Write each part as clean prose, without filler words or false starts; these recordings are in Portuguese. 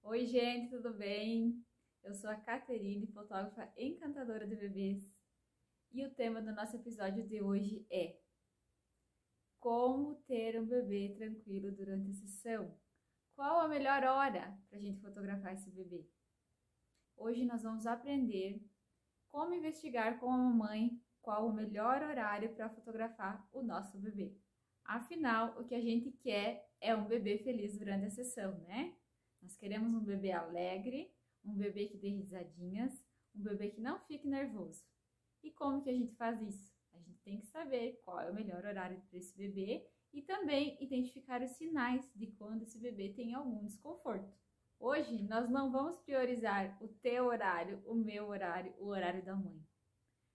Oi, gente, tudo bem? Eu sou a Caterine, fotógrafa encantadora de bebês, e o tema do nosso episódio de hoje é como ter um bebê tranquilo durante a sessão. Qual a melhor hora para a gente fotografar esse bebê? Hoje nós vamos aprender como investigar com a mamãe qual o melhor horário para fotografar o nosso bebê. Afinal, o que a gente quer é um bebê feliz durante a sessão, né? Nós queremos um bebê alegre, um bebê que dê risadinhas, um bebê que não fique nervoso. E como que a gente faz isso? A gente tem que saber qual é o melhor horário para esse bebê e também identificar os sinais de quando esse bebê tem algum desconforto. Hoje nós não vamos priorizar o teu horário, o meu horário, o horário da mãe.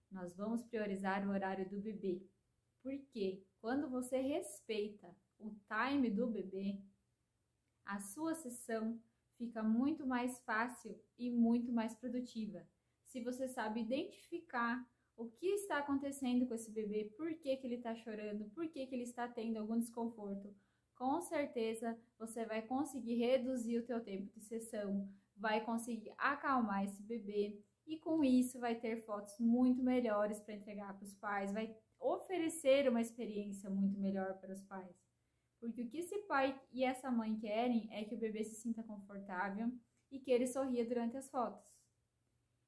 Nós vamos priorizar o horário do bebê. Porque quando você respeita o time do bebê, a sua sessão fica muito mais fácil e muito mais produtiva. Se você sabe identificar o que está acontecendo com esse bebê, por que ele está chorando, por que ele está tendo algum desconforto, com certeza você vai conseguir reduzir o teu tempo de sessão, vai conseguir acalmar esse bebê e com isso vai ter fotos muito melhores para entregar para os pais, vai oferecer uma experiência muito melhor para os pais. Porque o que esse pai e essa mãe querem é que o bebê se sinta confortável e que ele sorria durante as fotos.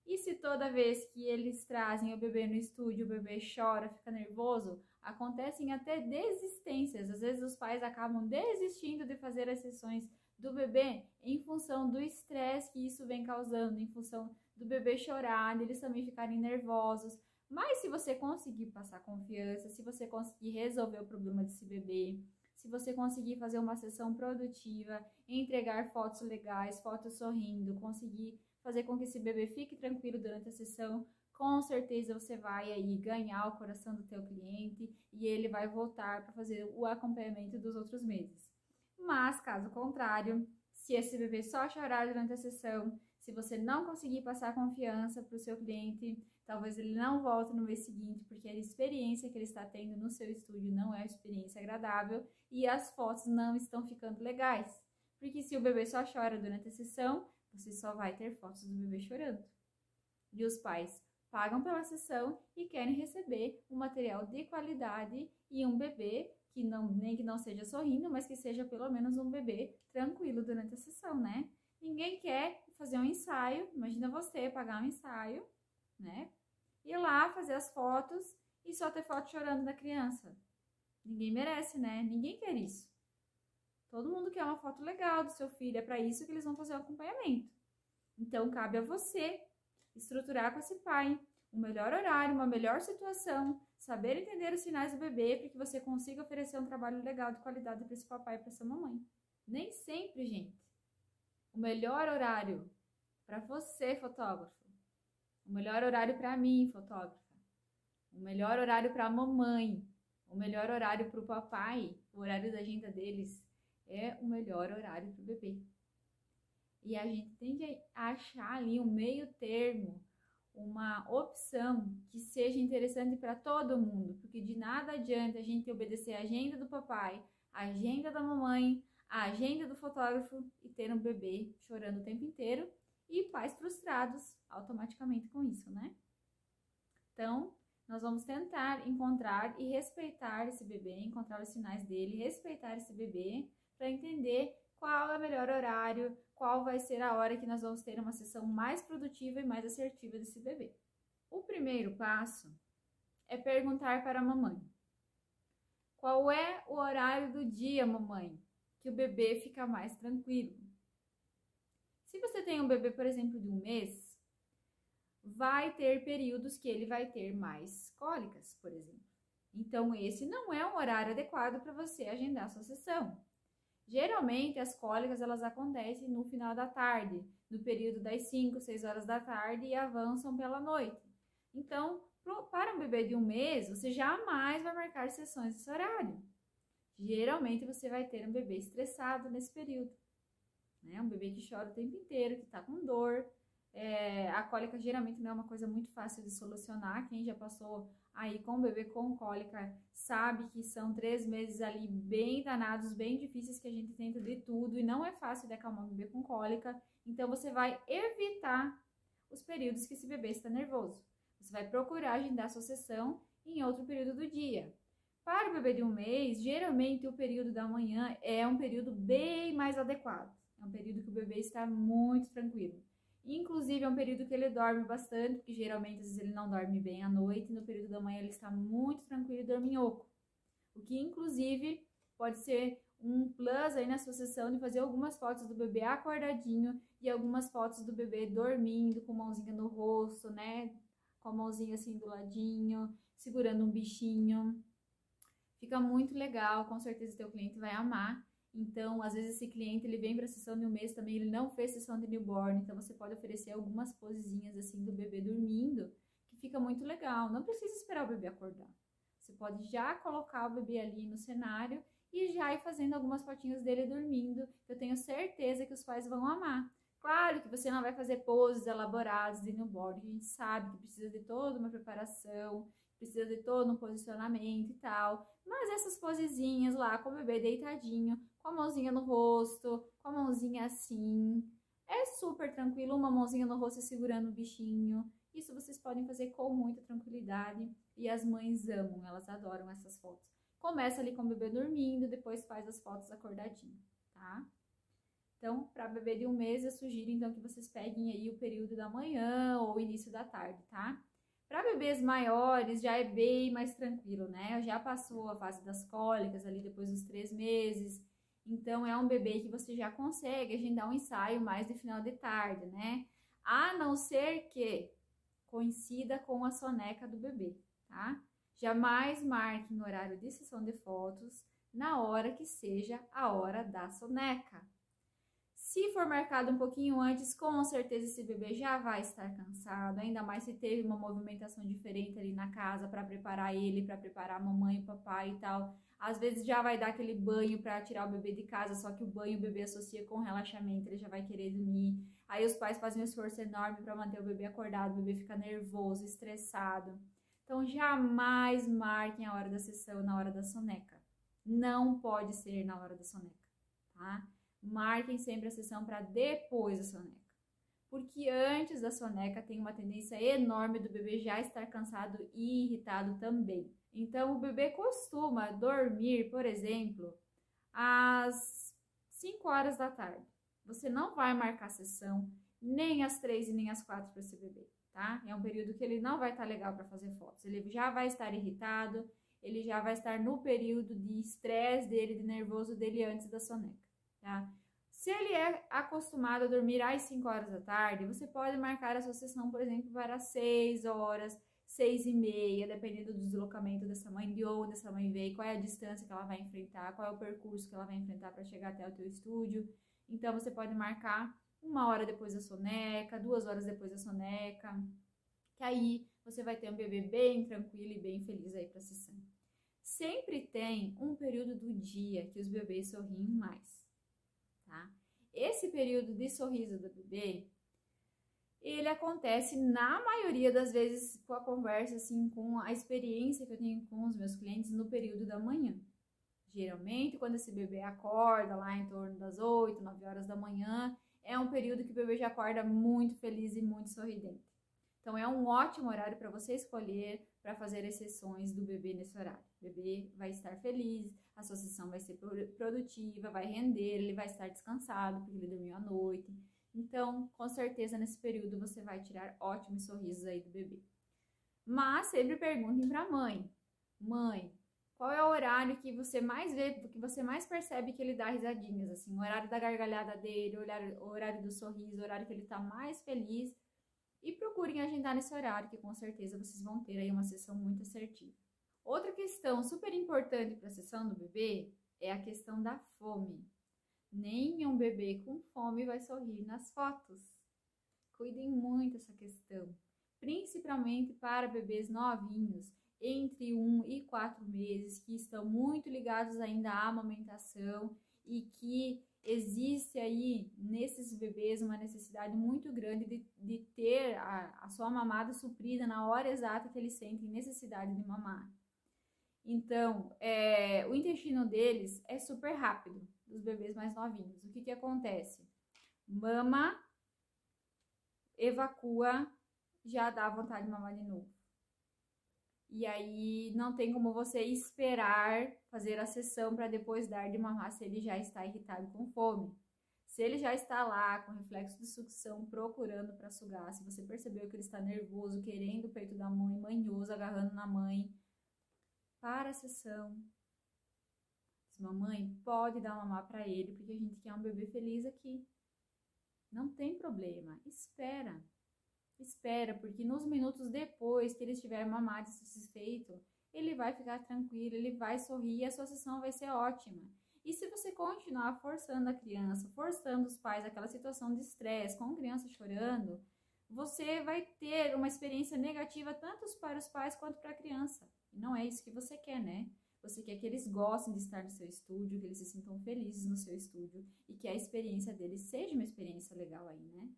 E se toda vez que eles trazem o bebê no estúdio, o bebê chora, fica nervoso, acontecem até desistências. Às vezes os pais acabam desistindo de fazer as sessões do bebê em função do estresse que isso vem causando, em função do bebê chorar, eles também ficarem nervosos. Mas se você conseguir passar confiança, se você conseguir resolver o problema desse bebê, se você conseguir fazer uma sessão produtiva, entregar fotos legais, fotos sorrindo, conseguir fazer com que esse bebê fique tranquilo durante a sessão, com certeza você vai aí ganhar o coração do teu cliente e ele vai voltar para fazer o acompanhamento dos outros meses. Mas, caso contrário, se esse bebê só chorar durante a sessão, se você não conseguir passar confiança para o seu cliente, talvez ele não volte no mês seguinte, porque a experiência que ele está tendo no seu estúdio não é uma experiência agradável e as fotos não estão ficando legais. Porque se o bebê só chora durante a sessão, você só vai ter fotos do bebê chorando. E os pais pagam pela sessão e querem receber um material de qualidade e um bebê que nem que não seja sorrindo, mas que seja pelo menos um bebê tranquilo durante a sessão, né? Ninguém quer fazer um ensaio, imagina você pagar um ensaio, né? Ir lá fazer as fotos e só ter foto chorando da criança. Ninguém merece, né? Ninguém quer isso. Todo mundo quer uma foto legal do seu filho, é para isso que eles vão fazer o acompanhamento. Então, cabe a você estruturar com esse pai um melhor horário, uma melhor situação, saber entender os sinais do bebê para que você consiga oferecer um trabalho legal de qualidade para esse papai e para essa mamãe. Nem sempre, gente, o melhor horário para você, fotógrafo, o melhor horário para mim, fotógrafa, o melhor horário para a mamãe, o melhor horário para o papai, o horário da agenda deles, é o melhor horário para o bebê. E a gente tem que achar ali um meio termo, uma opção que seja interessante para todo mundo, porque de nada adianta a gente obedecer a agenda do papai, a agenda da mamãe, a agenda do fotógrafo e ter um bebê chorando o tempo inteiro e pais frustrados automaticamente com isso, né? Então, nós vamos tentar encontrar e respeitar esse bebê, encontrar os sinais dele, respeitar esse bebê para entender qual é o melhor horário, qual vai ser a hora que nós vamos ter uma sessão mais produtiva e mais assertiva desse bebê. O primeiro passo é perguntar para a mamãe: qual é o horário do dia, mamãe, que o bebê fica mais tranquilo? Se você tem um bebê, por exemplo, de um mês, vai ter períodos que ele vai ter mais cólicas, por exemplo. Então, esse não é um horário adequado para você agendar a sua sessão. Geralmente, as cólicas elas acontecem no final da tarde, no período das 5, 6 horas da tarde e avançam pela noite. Então, para um bebê de um mês, você jamais vai marcar sessões nesse horário. Geralmente, você vai ter um bebê estressado nesse período, né? Um bebê que chora o tempo inteiro, que está com dor. A cólica geralmente não é uma coisa muito fácil de solucionar. Quem já passou aí com o bebê com cólica sabe que são 3 meses ali bem danados, bem difíceis, que a gente tenta de tudo e não é fácil de acalmar o bebê com cólica. Então você vai evitar os períodos que esse bebê está nervoso. Você vai procurar agendar a sua sessão em outro período do dia. Para o bebê de 1 mês, geralmente o período da manhã é um período bem mais adequado. É um período que o bebê está muito tranquilo. Inclusive, é um período que ele dorme bastante, porque geralmente às vezes ele não dorme bem à noite. No período da manhã ele está muito tranquilo e dorminhoco. O que inclusive pode ser um plus aí na sua sessão de fazer algumas fotos do bebê acordadinho e algumas fotos do bebê dormindo, com a mãozinha no rosto, né? Com a mãozinha assim do ladinho, segurando um bichinho. Fica muito legal, com certeza teu cliente vai amar. Então, às vezes esse cliente ele vem para a sessão de 1 mês também, ele não fez sessão de newborn, então você pode oferecer algumas posezinhas assim do bebê dormindo, que fica muito legal. Não precisa esperar o bebê acordar. Você pode já colocar o bebê ali no cenário e já ir fazendo algumas fotinhas dele dormindo. Eu tenho certeza que os pais vão amar. Claro que você não vai fazer poses elaboradas de newborn, a gente sabe que precisa de toda uma preparação, precisa de todo um posicionamento e tal. Mas essas posezinhas lá, com o bebê deitadinho, com a mãozinha no rosto, com a mãozinha assim, é super tranquilo, uma mãozinha no rosto segurando o bichinho. Isso vocês podem fazer com muita tranquilidade e as mães amam, elas adoram essas fotos. Começa ali com o bebê dormindo, depois faz as fotos acordadinho, tá? Então, para bebê de 1 mês, eu sugiro então que vocês peguem aí o período da manhã ou início da tarde, tá? Para bebês maiores já é bem mais tranquilo, né? Já passou a fase das cólicas ali depois dos 3 meses. Então é um bebê que você já consegue agendar um ensaio mais de final de tarde, né? A não ser que coincida com a soneca do bebê, tá? Jamais marque no horário de sessão de fotos na hora que seja a hora da soneca. Se for marcado um pouquinho antes, com certeza esse bebê já vai estar cansado, ainda mais se teve uma movimentação diferente ali na casa para preparar ele, para preparar a mamãe e o papai e tal. Às vezes já vai dar aquele banho para tirar o bebê de casa, só que o banho o bebê associa com relaxamento, ele já vai querer dormir. Aí os pais fazem um esforço enorme para manter o bebê acordado, o bebê fica nervoso, estressado. Então jamais marquem a hora da sessão na hora da soneca. Não pode ser na hora da soneca, tá? Marquem sempre a sessão para depois da soneca. Porque antes da soneca tem uma tendência enorme do bebê já estar cansado e irritado também. Então, o bebê costuma dormir, por exemplo, às 5 horas da tarde. Você não vai marcar a sessão nem às 3 e nem às 4 para esse bebê, tá? É um período que ele não vai estar legal para fazer fotos. Ele já vai estar irritado, ele já vai estar no período de estresse dele, de nervoso dele antes da soneca. Tá? Se ele é acostumado a dormir às 5 horas da tarde, você pode marcar a sua sessão, por exemplo, para 6 horas, 6 e meia, dependendo do deslocamento dessa mãe, de onde essa mãe veio, qual é a distância que ela vai enfrentar, qual é o percurso que ela vai enfrentar para chegar até o teu estúdio. Então, você pode marcar 1 hora depois da soneca, 2 horas depois da soneca, que aí você vai ter um bebê bem tranquilo e bem feliz aí para a sessão. Sempre tem um período do dia que os bebês sorriem mais. Tá? Esse período de sorriso do bebê, ele acontece na maioria das vezes com a conversa, assim, com a experiência que eu tenho com os meus clientes no período da manhã. Geralmente, quando esse bebê acorda lá em torno das 8, 9 horas da manhã, é um período que o bebê já acorda muito feliz e muito sorridente. Então, é um ótimo horário para você escolher para fazer as sessões do bebê nesse horário. O bebê vai estar feliz, a sua sessão vai ser produtiva, vai render, ele vai estar descansado porque ele dormiu à noite. Então, com certeza, nesse período você vai tirar ótimos sorrisos aí do bebê. Mas sempre perguntem para a mãe. Mãe, qual é o horário que você mais vê, que você mais percebe que ele dá risadinhas, assim? O horário da gargalhada dele, o horário do sorriso, o horário que ele está mais feliz. E procurem agendar nesse horário, que com certeza vocês vão ter aí uma sessão muito assertiva. Outra questão super importante para a sessão do bebê é a questão da fome. Nenhum bebê com fome vai sorrir nas fotos. Cuidem muito dessa questão, principalmente para bebês novinhos, entre 1 e 4 meses, que estão muito ligados ainda à amamentação e que existe aí, nesses bebês, uma necessidade muito grande de ter a sua mamada suprida na hora exata que eles sentem necessidade de mamar. Então, o intestino deles é super rápido, dos bebês mais novinhos. O que acontece? Mama, evacua, já dá vontade de mamar de novo. E aí não tem como você esperar fazer a sessão para depois dar de mamar se ele já está irritado com fome. Se ele já está lá com reflexo de sucção procurando para sugar, se você percebeu que ele está nervoso, querendo o peito da mãe, manhoso, agarrando na mãe, para a sessão. Diz, mamãe, pode dar mamar para ele porque a gente quer um bebê feliz aqui. Não tem problema, espera. Espera, porque nos minutos depois que ele estiver mamado e satisfeito, ele vai ficar tranquilo, ele vai sorrir e a sua sessão vai ser ótima. E se você continuar forçando a criança, forçando os pais àquela situação de estresse, com a criança chorando, você vai ter uma experiência negativa tanto para os pais quanto para a criança. E não é isso que você quer, né? Você quer que eles gostem de estar no seu estúdio, que eles se sintam felizes no seu estúdio e que a experiência deles seja uma experiência legal aí, né?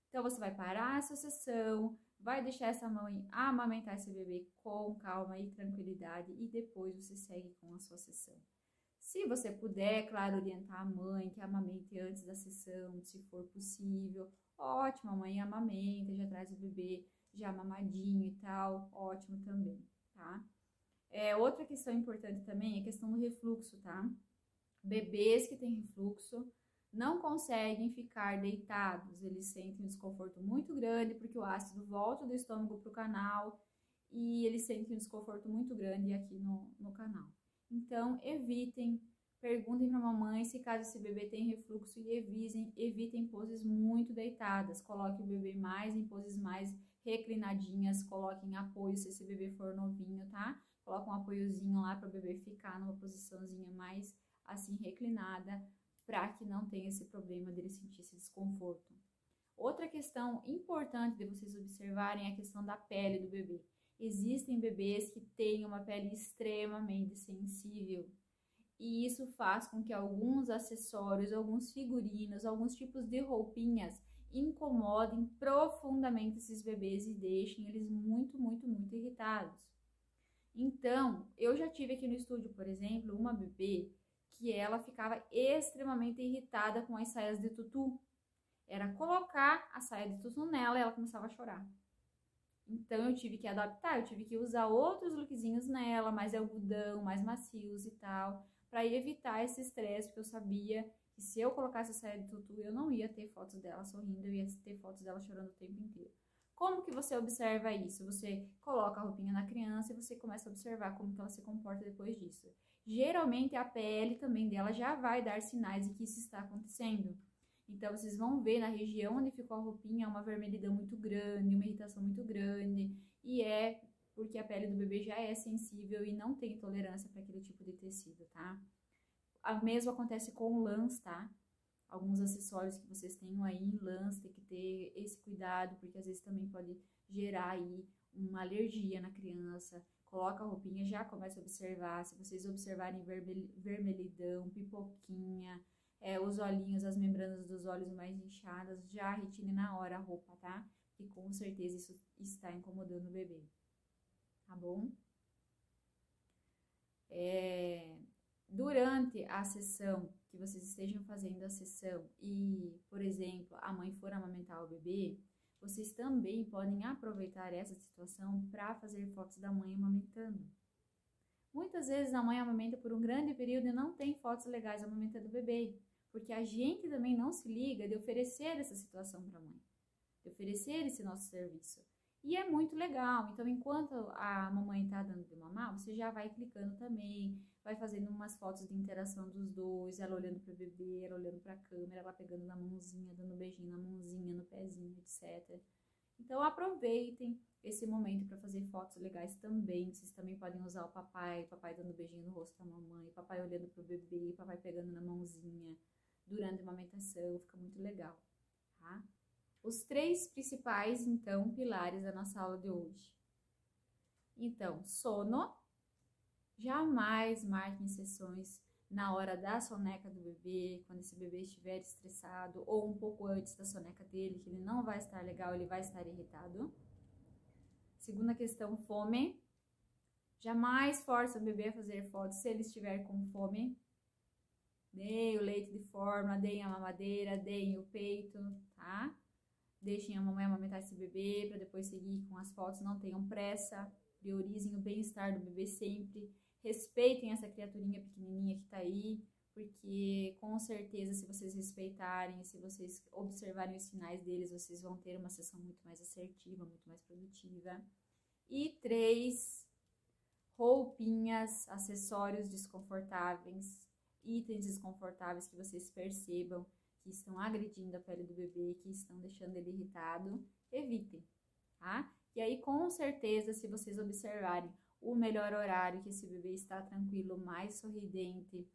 Então, você vai parar essa sessão, vai deixar essa mãe amamentar esse bebê com calma e tranquilidade e depois você segue com a sua sessão. Se você puder, claro, orientar a mãe que amamente antes da sessão, se for possível, ótimo, a mãe amamenta, já traz o bebê já mamadinho e tal, ótimo também, tá? Outra questão importante também é a questão do refluxo, tá? Bebês que têm refluxo não conseguem ficar deitados, eles sentem um desconforto muito grande porque o ácido volta do estômago para o canal e eles sentem um desconforto muito grande aqui no canal. Então, evitem, perguntem para a mamãe se caso esse bebê tem refluxo e evitem poses muito deitadas, coloque o bebê mais em poses mais reclinadinhas, coloquem apoio se esse bebê for novinho, tá? Coloca um apoiozinho lá para o bebê ficar numa posiçãozinha mais assim reclinada, para que não tenha esse problema dele sentir esse desconforto. Outra questão importante de vocês observarem é a questão da pele do bebê. Existem bebês que têm uma pele extremamente sensível e isso faz com que alguns acessórios, alguns figurinos, alguns tipos de roupinhas incomodem profundamente esses bebês e deixem eles muito, muito, muito irritados. Então, eu já tive aqui no estúdio, por exemplo, uma bebê que ela ficava extremamente irritada com as saias de tutu. Era colocar a saia de tutu nela e ela começava a chorar. Então eu tive que adaptar, eu tive que usar outros lookzinhos nela, mais algodão, mais macios e tal, para evitar esse estresse, porque eu sabia que se eu colocasse a saia de tutu, eu não ia ter fotos dela sorrindo, eu ia ter fotos dela chorando o tempo inteiro. Como que você observa isso? Você coloca a roupinha na criança e você começa a observar como que ela se comporta depois disso. Geralmente a pele também dela já vai dar sinais de que isso está acontecendo. Então vocês vão ver na região onde ficou a roupinha uma vermelhidão muito grande, uma irritação muito grande, e é porque a pele do bebê já é sensível e não tem tolerância para aquele tipo de tecido, tá? O mesmo acontece com lãs, tá? Alguns acessórios que vocês tenham aí em lãs, tem que ter esse cuidado, porque às vezes também pode gerar aí uma alergia na criança. Coloca a roupinha, já começa a observar. Se vocês observarem vermelhidão, pipoquinha, os olhinhos, as membranas dos olhos mais inchadas, já retire na hora a roupa, tá? Que com certeza isso está incomodando o bebê, tá bom? Durante a sessão, que vocês estejam fazendo a sessão e, por exemplo, a mãe for amamentar o bebê, vocês também podem aproveitar essa situação para fazer fotos da mãe amamentando. Muitas vezes a mãe amamenta por um grande período e não tem fotos legais amamentando o bebê, porque a gente também não se liga de oferecer essa situação para a mãe, de oferecer esse nosso serviço. E é muito legal, então enquanto a mamãe está dando de mamar, você já vai clicando também, vai fazendo umas fotos de interação dos dois, ela olhando para o bebê, ela olhando para a câmera, ela pegando na mãozinha, dando um beijinho na mãozinha, no pezinho, etc. Então aproveitem esse momento para fazer fotos legais também. Vocês também podem usar o papai dando um beijinho no rosto da mamãe, papai olhando para o bebê, papai pegando na mãozinha durante a amamentação, fica muito legal, tá? Os 3 principais, então, pilares da nossa aula de hoje. Então, sono. Jamais marquem sessões na hora da soneca do bebê, quando esse bebê estiver estressado, ou um pouco antes da soneca dele, que ele não vai estar legal, ele vai estar irritado. Segunda questão, fome. Jamais force o bebê a fazer fotos se ele estiver com fome. Deem o leite de fórmula, deem a mamadeira, deem o peito, tá? Deixem a mamãe amamentar esse bebê para depois seguir com as fotos, não tenham pressa, priorizem o bem-estar do bebê sempre, respeitem essa criaturinha pequenininha que tá aí, porque com certeza se vocês respeitarem, se vocês observarem os sinais deles, vocês vão ter uma sessão muito mais assertiva, muito mais produtiva. E 3, roupinhas, acessórios desconfortáveis, itens desconfortáveis que vocês percebam que estão agredindo a pele do bebê, que estão deixando ele irritado, evitem, tá? E aí, com certeza, se vocês observarem o melhor horário, que esse bebê está tranquilo, mais sorridente,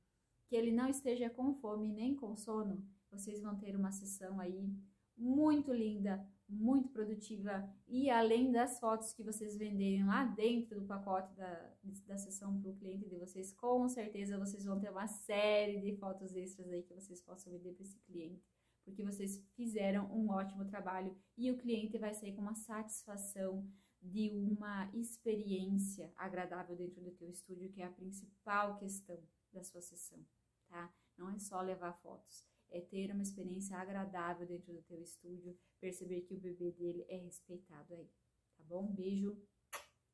que ele não esteja com fome nem com sono, vocês vão ter uma sessão aí muito linda, muito produtiva, e além das fotos que vocês venderem lá dentro do pacote da sessão para o cliente de vocês, com certeza vocês vão ter uma série de fotos extras aí que vocês possam vender para esse cliente, porque vocês fizeram um ótimo trabalho e o cliente vai sair com uma satisfação de uma experiência agradável dentro do teu estúdio, que é a principal questão da sua sessão, tá? Não é só levar fotos, é ter uma experiência agradável dentro do teu estúdio, perceber que o bebê dele é respeitado aí, tá bom? Beijo,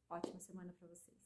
ótima semana para vocês.